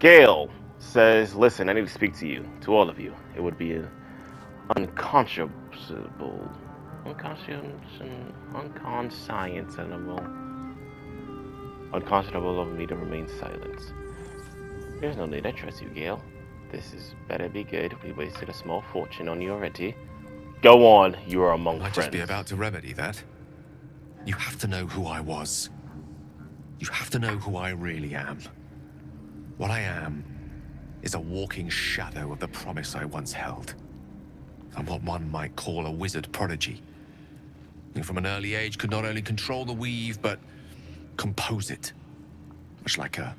Gale says, "Listen, I need to speak to you, to all of you. It would be unconscionable, unconscionable of me to remain silent. There's no need. I trust you, Gale. This is better be good. We wasted a small fortune on you already. Go on. You are among Might friends." just be about to remedy that. You have to know who I was. You have to know who I really am. What I am is a walking shadow of the promise I once held. I'm what one might call a wizard prodigy. Who from an early age could not only control the weave, but compose it. Much like a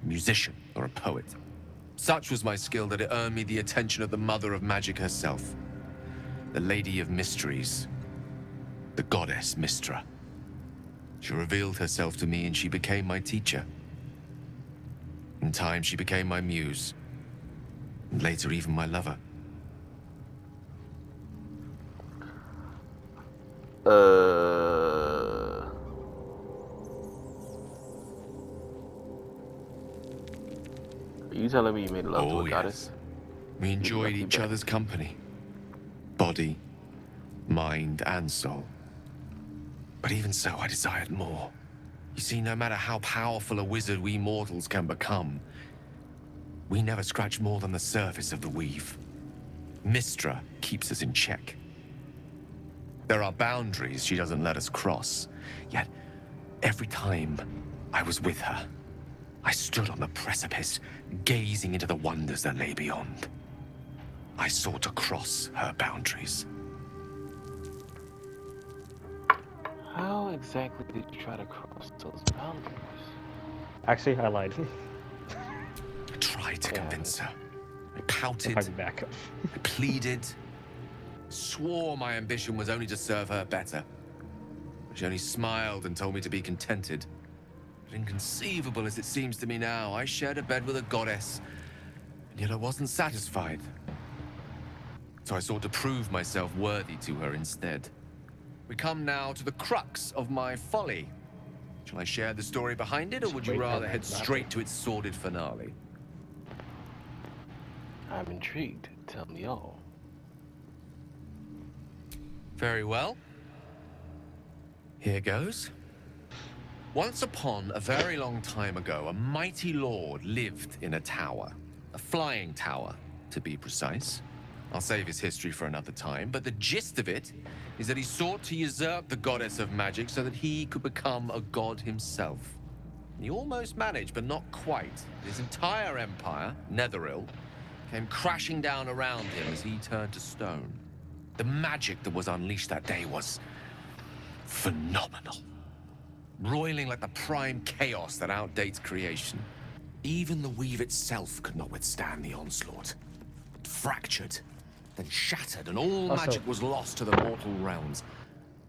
musician or a poet. Such was my skill that it earned me the attention of the mother of magic herself. The Lady of Mysteries. The goddess Mystra. She revealed herself to me and she became my teacher. In time, she became my muse. And later, even my lover. Are you telling me you made love to a goddess? We enjoyed each other's company. Body, mind, and soul. But even so, I desired more. You see, no matter how powerful a wizard we mortals can become, we never scratch more than the surface of the weave. Mystra keeps us in check. There are boundaries she doesn't let us cross. Yet, every time I was with her, I stood on the precipice, gazing into the wonders that lay beyond. I sought to cross her boundaries. How exactly did you try to cross those boundaries? Actually, I lied. I tried to convince her. I pouted. I'm back. I pleaded. Swore my ambition was only to serve her better. She only smiled and told me to be contented. But inconceivable as it seems to me now, I shared a bed with a goddess, and yet I wasn't satisfied. So I sought to prove myself worthy to her instead. We come now to the crux of my folly. Shall I share the story behind it, or would you rather head straight to its sordid finale? I'm intrigued. Tell me all. Very well. Here goes. Once upon a very long time ago, a mighty lord lived in a tower. A flying tower, to be precise. I'll save his history for another time, but the gist of it is that he sought to usurp the goddess of magic so that he could become a god himself. He almost managed, but not quite. His entire empire, Netheril, came crashing down around him as he turned to stone. The magic that was unleashed that day was phenomenal. Roiling like the prime chaos that outdates creation. Even the weave itself could not withstand the onslaught. It fractured, then shattered, and all magic was lost to the mortal realms.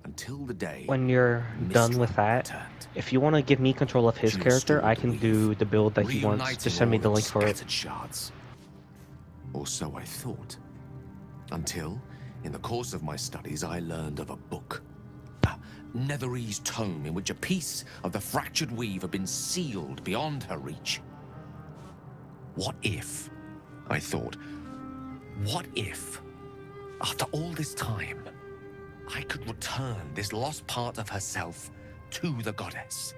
Until the day when you're done with that, if you want to give me control of his character, I can do the build that he wants. Just send me the link for it. Shards. Or so I thought. Until, in the course of my studies, I learned of a book. A Netherese tome in which a piece of the fractured weave had been sealed beyond her reach. What if, I thought, what if, after all this time, I could return this lost part of herself to the goddess?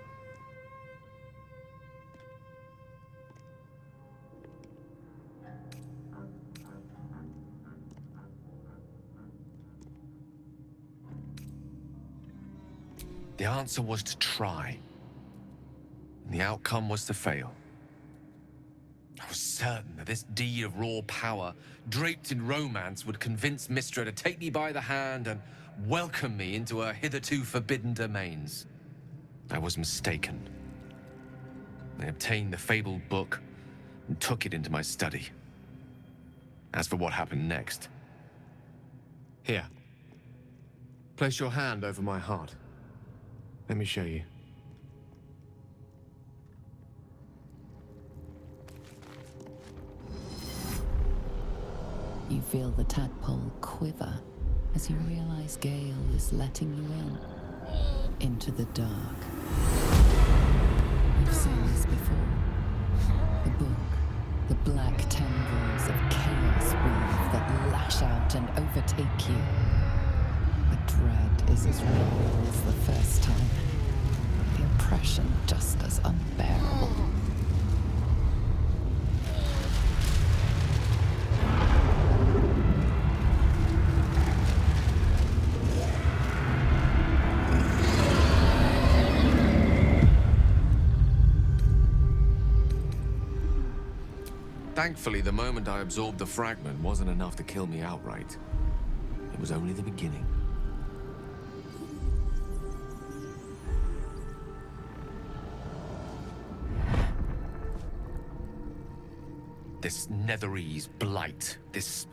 The answer was to try, and the outcome was to fail. I was certain that this deed of raw power, draped in romance, would convince Mystra to take me by the hand and welcome me into her hitherto forbidden domains. I was mistaken. I obtained the fabled book and took it into my study. As for what happened next... Here. Place your hand over my heart. Let me show you. You feel the tadpole quiver as you realize Gale is letting you into the dark. You've seen this before. The book, lash out and overtake you. The dread is as real as the first time. The oppression just as unbearable. Thankfully, the moment I absorbed the fragment wasn't enough to kill me outright. It was only the beginning. This Netherese blight, this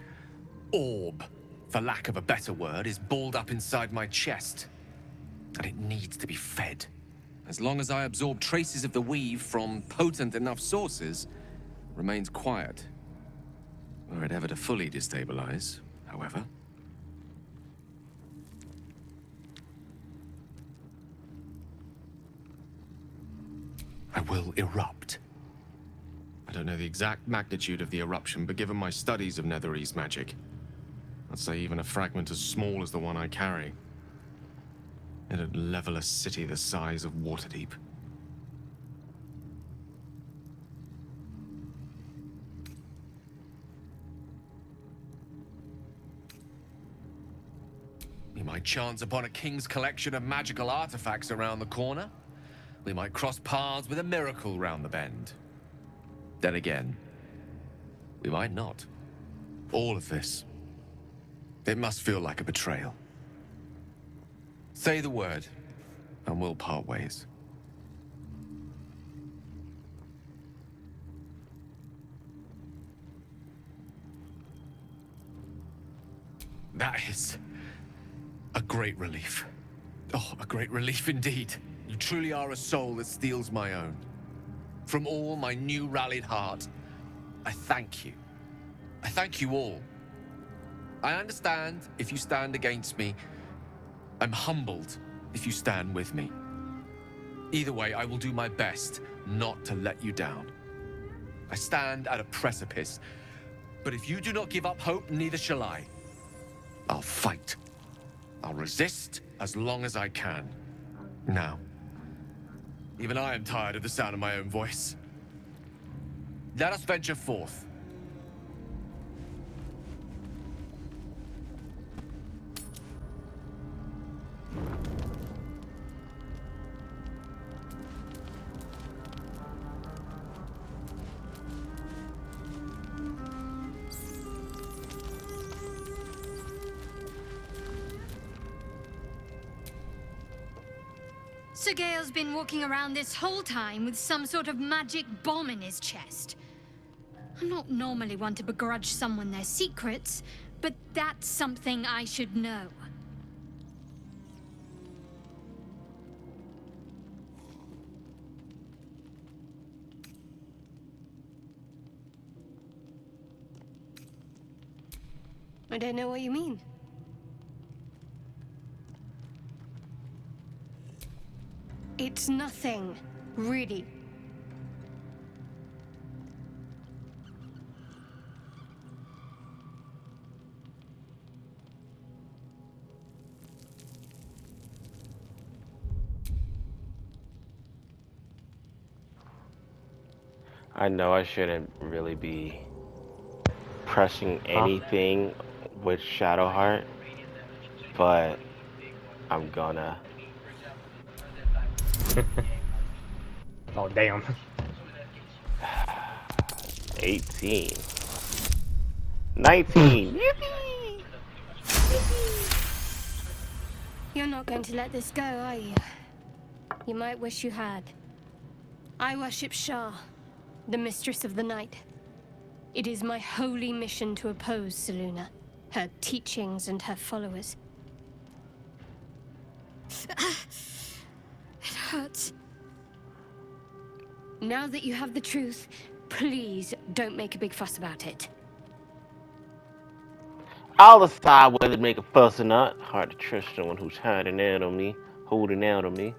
orb, for lack of a better word, is balled up inside my chest. And it needs to be fed. As long as I absorb traces of the weave from potent enough sources, remains quiet. Were it ever to fully destabilize, however. I will erupt. I don't know the exact magnitude of the eruption, but given my studies of Netherese magic, I'd say even a fragment as small as the one I carry, it'd level a city the size of Waterdeep. We might chance upon a king's collection of magical artifacts around the corner. We might cross paths with a miracle round the bend. Then again, we might not. All of this, it must feel like a betrayal. Say the word, and we'll part ways. That is a great relief. Oh, a great relief indeed. You truly are a soul that steals my own. From all my new rallied heart, I thank you. I thank you all. I understand if you stand against me. I'm humbled if you stand with me. Either way, I will do my best not to let you down. I stand at a precipice, but if you do not give up hope, neither shall I. I'll fight. I'll resist as long as I can. Now, even I am tired of the sound of my own voice. Let us venture forth. Sir Gale's been walking around this whole time with some sort of magic bomb in his chest. I'm not normally one to begrudge someone their secrets, but that's something I should know. I don't know what you mean. It's nothing, really. I know I shouldn't really be pressing anything with Shadowheart, but I'm gonna. Oh, damn. 18. 19. Yippee! You're not going to let this go, are you? You might wish you had. I worship Shah, the Mistress of the Night. It is my holy mission to oppose Selûne, her teachings and her followers. It hurts. Now that you have the truth, please don't make a big fuss about it. I'll decide whether to make a fuss or not. Hard to trust someone who's holding out on me.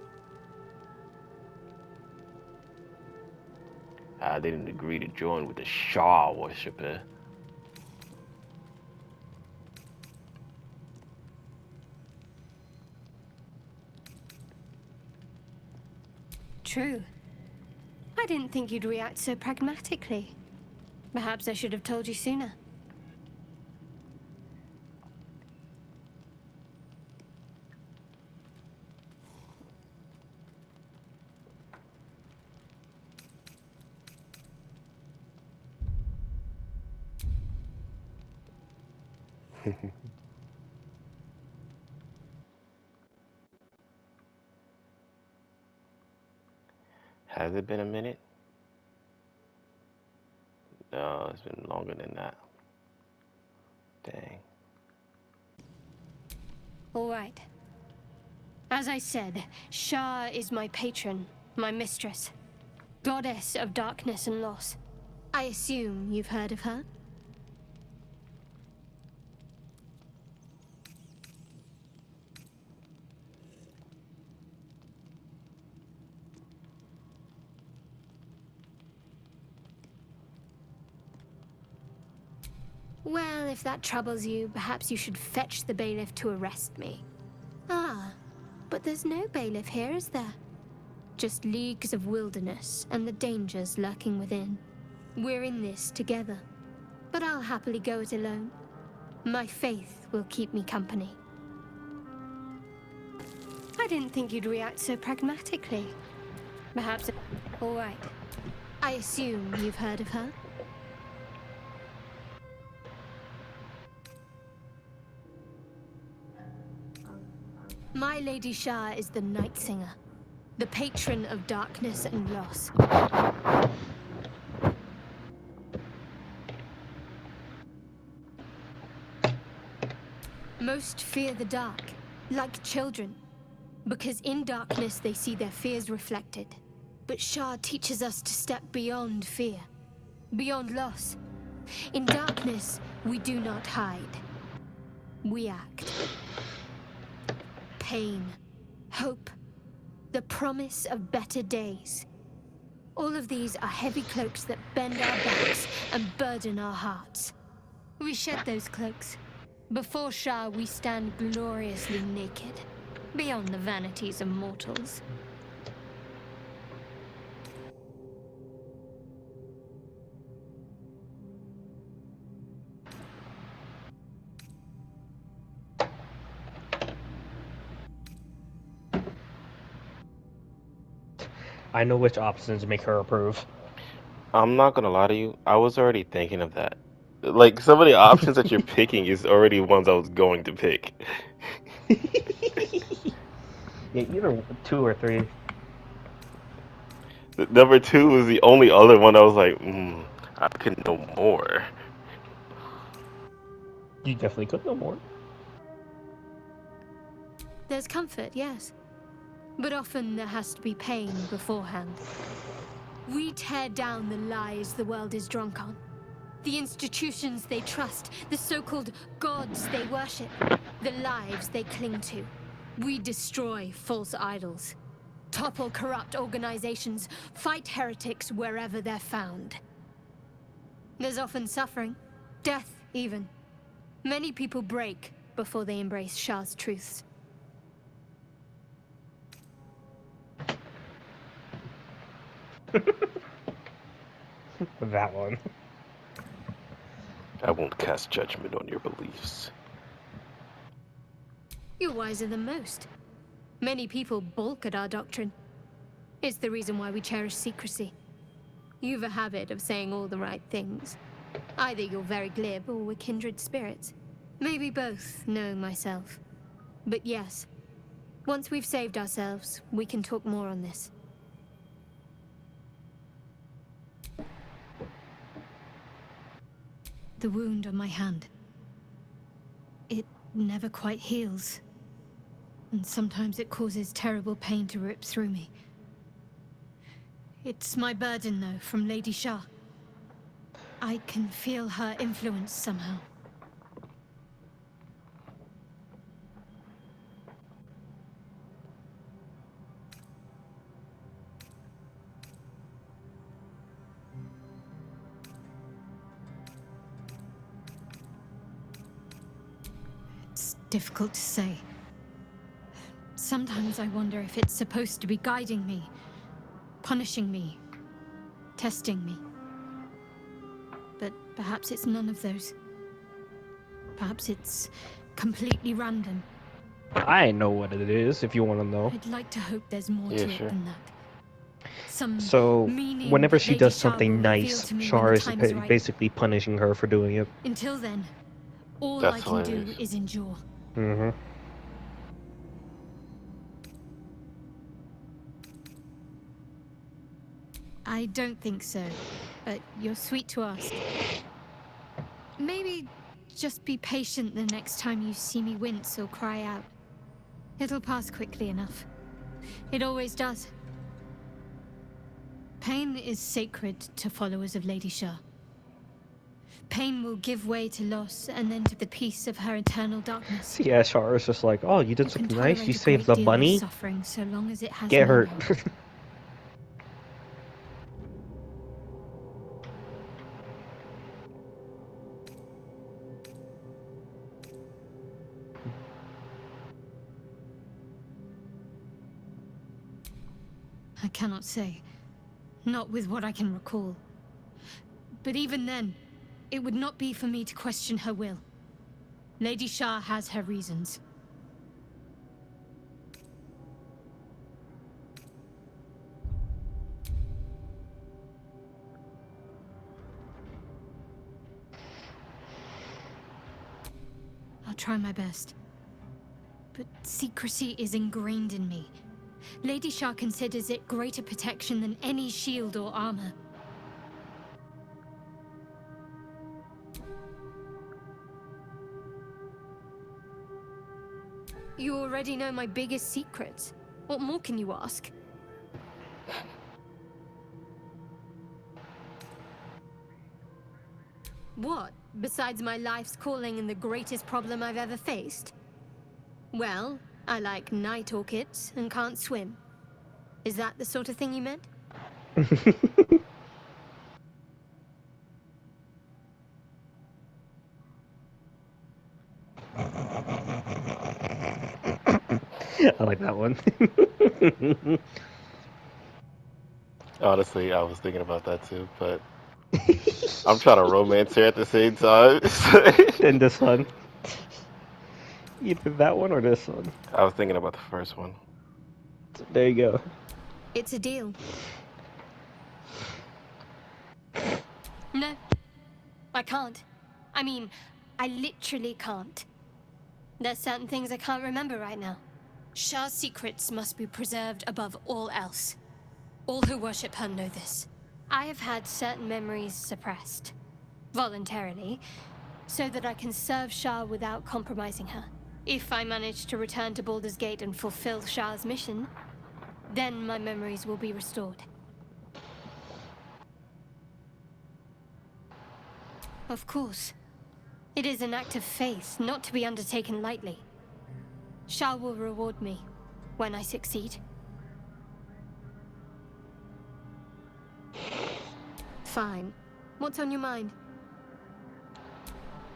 I didn't agree to join with the Shah worshipper. true. I didn't think you'd react so pragmatically. Perhaps I should have told you sooner. Has it been a minute? No, it's been longer than that. Dang. All right. As I said, Shah is my patron, my mistress. Goddess of darkness and loss. I assume you've heard of her? Well, if that troubles you, perhaps you should fetch the bailiff to arrest me. Ah, but there's no bailiff here, is there? Just leagues of wilderness and the dangers lurking within. We're in this together, but I'll happily go it alone. My faith will keep me company. I didn't think you'd react so pragmatically. Perhaps... All right. I assume you've heard of her? My Lady Shah is the Night Singer, the patron of darkness and loss. Most fear the dark, like children, because in darkness they see their fears reflected. But Shah teaches us to step beyond fear, beyond loss. In darkness, we do not hide. We act. Pain, hope, the promise of better days. All of these are heavy cloaks that bend our backs and burden our hearts. We shed those cloaks. Before Shah, we stand gloriously naked, beyond the vanities of mortals. I know which options make her approve. I'm not gonna lie to you. I was already thinking of that. Like, some of the options that you're picking is already ones I was going to pick. Yeah, either 2 or 3. Number 2 was the only other one I was like, I could know more. You definitely could know more. There's comfort, yes. But often there has to be pain beforehand. We tear down the lies the world is drunk on. The institutions they trust, the so-called gods they worship, the lives they cling to. We destroy false idols, topple corrupt organizations, fight heretics wherever they're found. There's often suffering, death even. Many people break before they embrace Shah's truths. That one. I won't cast judgment on your beliefs. You're wiser than most. Many people balk at our doctrine. It's the reason why we cherish secrecy. You've a habit of saying all the right things. Either you're very glib or we're kindred spirits. Maybe both, knowing myself. But yes, once we've saved ourselves, we can talk more on this. The wound on my hand. It never quite heals. And sometimes it causes terrible pain to rip through me. It's my burden, though, from Lady Shah. I can feel her influence somehow. It's difficult to say. Sometimes I wonder if it's supposed to be guiding me, punishing me, testing me. But perhaps it's none of those. Perhaps it's completely random. I know what it is, if you want to know. I'd like to hope there's more Yeah, to it sure. than that. Some So, meaning whenever that she Lady does Shar something will reveal nice, to me when Shar the is time is right. basically punishing her for doing it. Until then, all That's I can do hilarious. is endure. Mm-hmm. I don't think so, but you're sweet to ask. Maybe just be patient the next time you see me wince or cry out. It'll pass quickly enough. It always does. Pain is sacred to followers of Lady Shar. Pain will give way to loss and then to the peace of her eternal darkness. So yeah, Shar is just like, oh, you did You can something nice, you tolerate a saved great the deal of bunny, suffering so long as it has get hurt. meaning. I cannot say. Not with what I can recall. But even then, it would not be for me to question her will. Lady Shar has her reasons. I'll try my best. But secrecy is ingrained in me. Lady Shar considers it greater protection than any shield or armor. You already know my biggest secrets. What more can you ask? What, besides my life's calling and the greatest problem I've ever faced? Well, I like night orchids and can't swim. Is that the sort of thing you meant? I like that one. Honestly, I was thinking about that too, but I'm trying to romance her at the same time. And this one. Either that one or this one. I was thinking about the first one. So there you go. It's a deal. No, I can't. I mean, I literally can't. There's certain things I can't remember right now. Shar's secrets must be preserved above all else. All who worship her know this. I have had certain memories suppressed, voluntarily, so that I can serve Shar without compromising her. If I manage to return to Baldur's Gate and fulfill Shar's mission, then my memories will be restored. Of course. It is an act of faith, not to be undertaken lightly. Shar will reward me when I succeed. Fine. What's on your mind?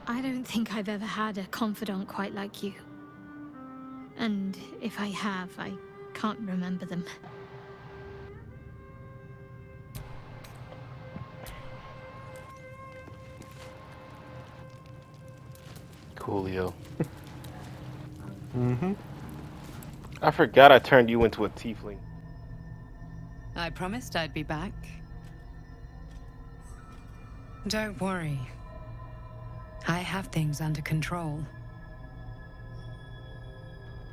I don't think I've ever had a confidant quite like you. And if I have, I can't remember them. Coolio. Mm-hmm. I forgot I turned you into a tiefling. I promised I'd be back. Don't worry. I have things under control.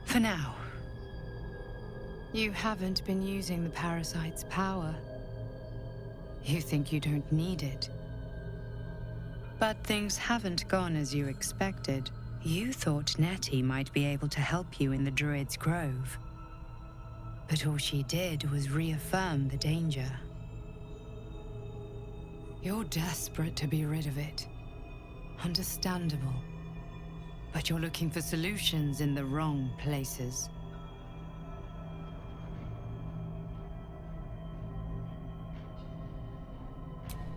For now. You haven't been using the parasite's power. You think you don't need it. But things haven't gone as you expected. You thought Nettie might be able to help you in the Druid's Grove. But all she did was reaffirm the danger. You're desperate to be rid of it. Understandable. But you're looking for solutions in the wrong places.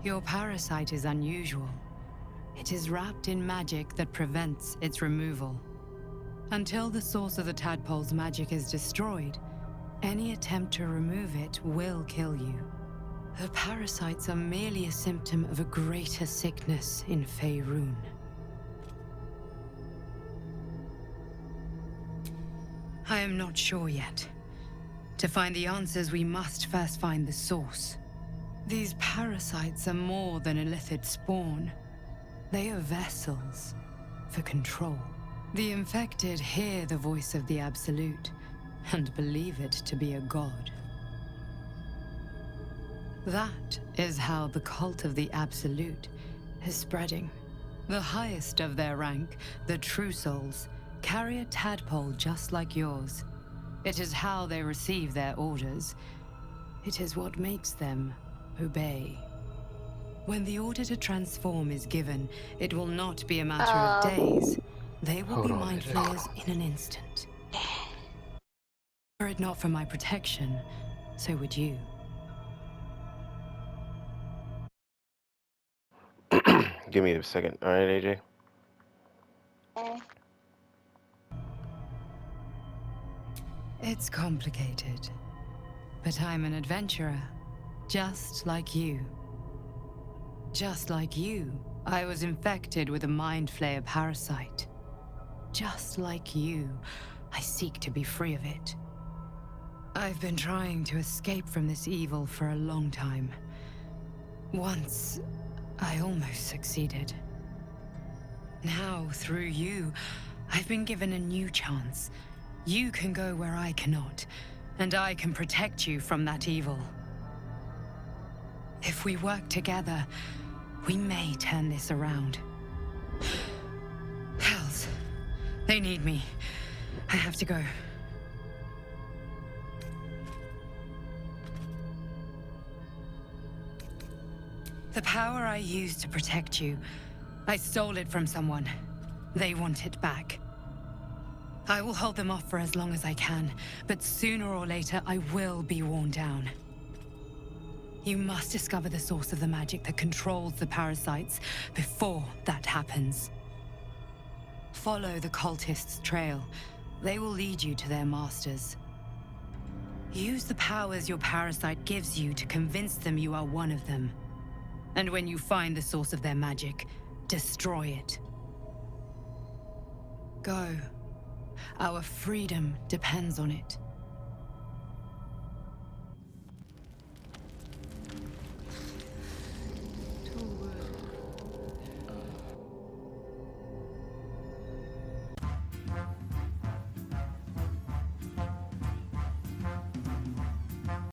Your parasite is unusual. It is wrapped in magic that prevents its removal. Until the source of the tadpole's magic is destroyed, Any attempt to remove it will kill you. The parasites are merely a symptom of a greater sickness in Faerun. I am not sure yet. To find the answers, we must first find the source. These parasites are more than illithid spawn. They are vessels for control. The infected hear the voice of the Absolute and believe it to be a god. That is how the cult of the Absolute is spreading. The highest of their rank, the True Souls, carry a tadpole just like yours. It is how they receive their orders. It is what makes them obey. When the order to transform is given, it will not be a matter of days. They will be mind flayers in an instant. Were it not for my protection, so would you. Give me a second. All right, AJ. It's complicated, but I'm an adventurer, just like you. Just like you, I was infected with a Mind Flayer parasite. Just like you, I seek to be free of it. I've been trying to escape from this evil for a long time. Once, I almost succeeded. Now, through you, I've been given a new chance. You can go where I cannot, and I can protect you from that evil. If we work together, we may turn this around. Hells, they need me. I have to go. The power I used to protect you, I stole it from someone. They want it back. I will hold them off for as long as I can, but sooner or later I will be worn down. You must discover the source of the magic that controls the parasites before that happens. Follow the cultists' trail. They will lead you to their masters. Use the powers your parasite gives you to convince them you are one of them. And when you find the source of their magic, destroy it. Go. Our freedom depends on it.